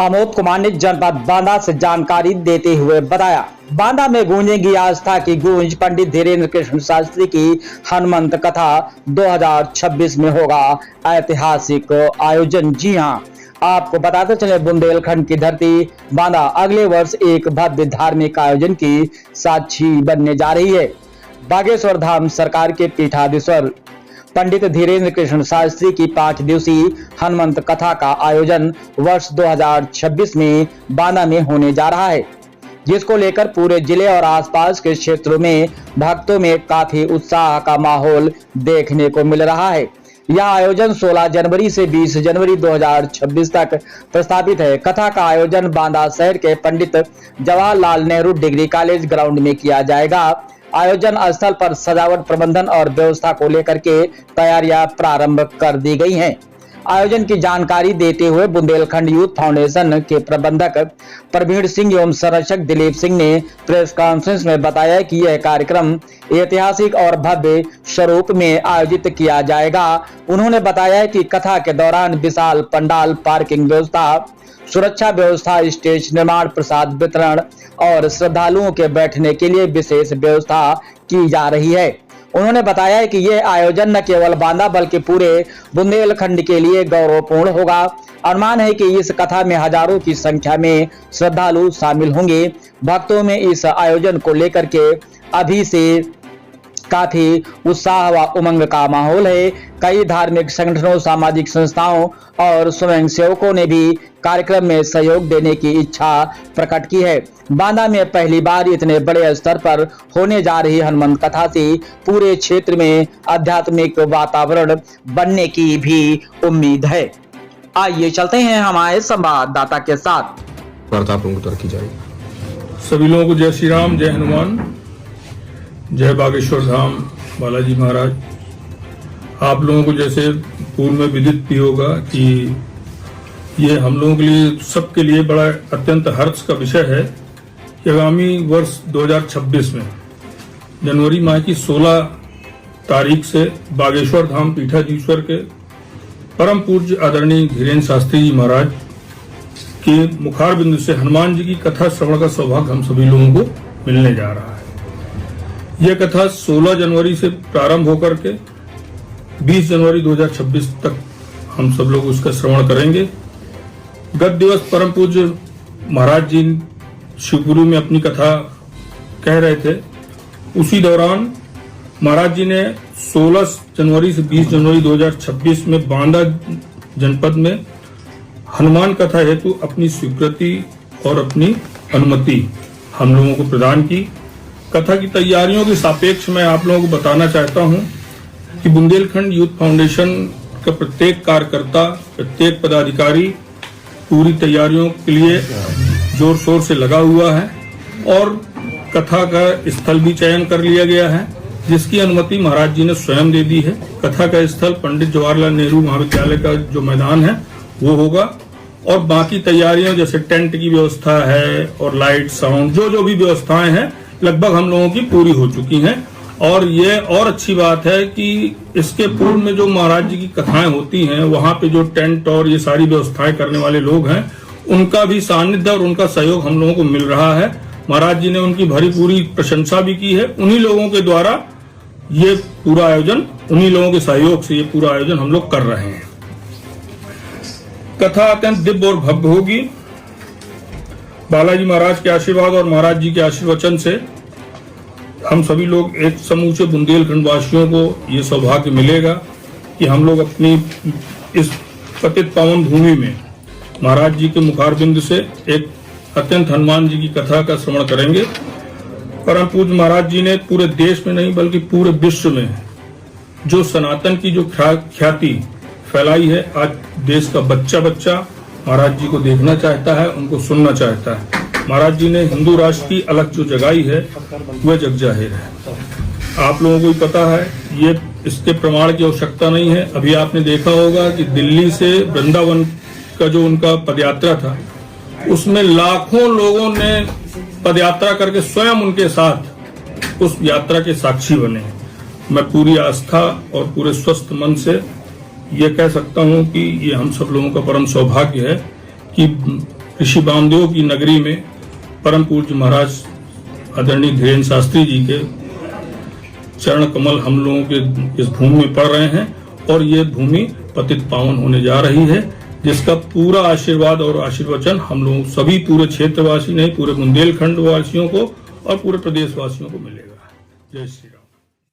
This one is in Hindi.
आमोद कुमार ने जनपद बांदा से जानकारी देते हुए बताया, बांदा में गूंजेगी आस्था की गूंज। पंडित धीरेन्द्र कृष्ण शास्त्री की हनुमंत कथा 2026 में होगा ऐतिहासिक आयोजन। जी हां, आपको बताते चले बुंदेलखंड की धरती बांदा अगले वर्ष एक भव्य धार्मिक आयोजन की साक्षी बनने जा रही है। बागेश्वर धाम सरकार के पीठाधीश्वर पंडित धीरेन्द्र कृष्ण शास्त्री की 5 दिवसीय हनुमंत कथा का आयोजन वर्ष 2026 में बांदा में होने जा रहा है, जिसको लेकर पूरे जिले और आसपास के क्षेत्रों में भक्तों में काफी उत्साह का माहौल देखने को मिल रहा है। यह आयोजन 16 जनवरी से 20 जनवरी 2026 तक प्रस्तावित है। कथा का आयोजन बांदा शहर के Pandit Jawaharlal Nehru degree college ground में किया जाएगा। आयोजन स्थल पर सजावट, प्रबंधन और व्यवस्था को लेकर के तैयारियां प्रारंभ कर दी गई हैं। आयोजन की जानकारी देते हुए बुंदेलखंड यूथ फाउंडेशन के प्रबंधक प्रवीण सिंह एवं संरक्षक दिलीप सिंह ने प्रेस कॉन्फ्रेंस में बताया कि यह कार्यक्रम ऐतिहासिक और भव्य स्वरूप में आयोजित किया जाएगा। उन्होंने बताया कि कथा के दौरान विशाल पंडाल, पार्किंग व्यवस्था, सुरक्षा व्यवस्था, स्टेज निर्माण, प्रसाद वितरण और श्रद्धालुओं के बैठने के लिए विशेष व्यवस्था की जा रही है। उन्होंने बताया कि यह आयोजन न केवल बांदा बल्कि पूरे बुंदेलखंड के लिए गौरवपूर्ण होगा। अनुमान है कि इस कथा में हजारों की संख्या में श्रद्धालु शामिल होंगे। भक्तों में इस आयोजन को लेकर के अभी से काफी उत्साह व उमंग का माहौल है। कई धार्मिक संगठनों, सामाजिक संस्थाओं और स्वयंसेवकों ने भी कार्यक्रम में सहयोग देने की इच्छा प्रकट की है। बांदा में पहली बार इतने बड़े स्तर पर होने जा रही हनुमंत कथा से पूरे क्षेत्र में आध्यात्मिक वातावरण बनने की भी उम्मीद है। आइए चलते हैं हमारे संवाददाता के साथ। की जाएगी। सभी लोगों को जय श्री राम, जय हनुमान, जय बागेश्वर धाम बालाजी महाराज। आप लोगों को जैसे पूर्व में विदित भी होगा कि ये हम लोगों के लिए, सबके लिए बड़ा अत्यंत हर्ष का विषय है कि आगामी वर्ष 2026 में जनवरी माह की 16 तारीख से बागेश्वर धाम पीठाधीश्वर के परम पूज्य आदरणीय धीरेन्द्र शास्त्री जी महाराज के मुखार बिंदु से हनुमान जी की कथा श्रवण का सौभाग्य हम सभी लोगों को मिलने जा रहा है। यह कथा 16 जनवरी से प्रारंभ होकर के 20 जनवरी 2026 तक हम सब लोग उसका श्रवण करेंगे। गत दिवस परम पूज्य महाराज जी शिवपुरी में अपनी कथा कह रहे थे। उसी दौरान महाराज जी ने 16 जनवरी से 20 जनवरी 2026 में बांदा जनपद में हनुमान कथा हेतु अपनी स्वीकृति और अपनी अनुमति हम लोगों को प्रदान की। कथा की तैयारियों के सापेक्ष मैं आप लोगों को बताना चाहता हूं कि बुंदेलखंड यूथ फाउंडेशन का प्रत्येक कार्यकर्ता, प्रत्येक पदाधिकारी पूरी तैयारियों के लिए जोर शोर से लगा हुआ है और कथा का स्थल भी चयन कर लिया गया है, जिसकी अनुमति महाराज जी ने स्वयं दे दी है। कथा का स्थल पंडित जवाहरलाल नेहरू महाविद्यालय का जो मैदान है वो होगा और बाकी तैयारियां जैसे टेंट की व्यवस्था है और लाइट, साउंड, जो भी व्यवस्थाएं हैं लगभग हम लोगों की पूरी हो चुकी हैं। और ये और अच्छी बात है कि इसके पूर्व में जो महाराज जी की कथाएं होती हैं वहां पे जो टेंट और ये सारी व्यवस्थाएं करने वाले लोग हैं उनका भी सानिध्य और उनका सहयोग हम लोगों को मिल रहा है। महाराज जी ने उनकी भरी पूरी प्रशंसा भी की है। उन्हीं लोगों के द्वारा ये पूरा आयोजन, उन्हीं लोगों के सहयोग से ये पूरा आयोजन हम लोग कर रहे हैं। कथा अत्यंत दिव्य और भव्य होगी। बालाजी महाराज के आशीर्वाद और महाराज जी के आशीर्वचन से हम सभी लोग एक समूचे बुंदेलखंड वासियों को ये सौभाग्य मिलेगा कि हम लोग अपनी इस पतित पावन भूमि में महाराज जी के मुखारबिंद से एक अत्यंत हनुमान जी की कथा का श्रवण करेंगे। परम पूज्य महाराज जी ने पूरे देश में नहीं बल्कि पूरे विश्व में जो सनातन की जो ख्याति फैलाई है, आज देश का बच्चा बच्चा महाराज जी को देखना चाहता है, उनको सुनना चाहता है। महाराज जी ने हिंदू राष्ट्र की अलग जो जगाई है वह जग जाहिर है। आप लोगों को भी पता है, ये इसके प्रमाण की आवश्यकता नहीं है। अभी आपने देखा होगा कि दिल्ली से वृंदावन का जो उनका पदयात्रा था उसमें लाखों लोगों ने पदयात्रा करके स्वयं उनके साथ उस यात्रा के साक्षी बने। मैं पूरी आस्था और पूरे स्वस्थ मन से ये कह सकता हूं कि ये हम सब लोगों का परम सौभाग्य है कि ऋषि वामदेव की नगरी में परम पूज्य महाराज आदरणीय धीरेन्द्र शास्त्री जी के चरण कमल हम लोगों के इस भूमि में पड़ रहे हैं और ये भूमि पतित पावन होने जा रही है, जिसका पूरा आशीर्वाद और आशीर्वचन हम लोग सभी पूरे क्षेत्रवासी नहीं पूरे बुंदेलखंड वासियों को और पूरे प्रदेश वासियों को मिलेगा। जय श्री राम।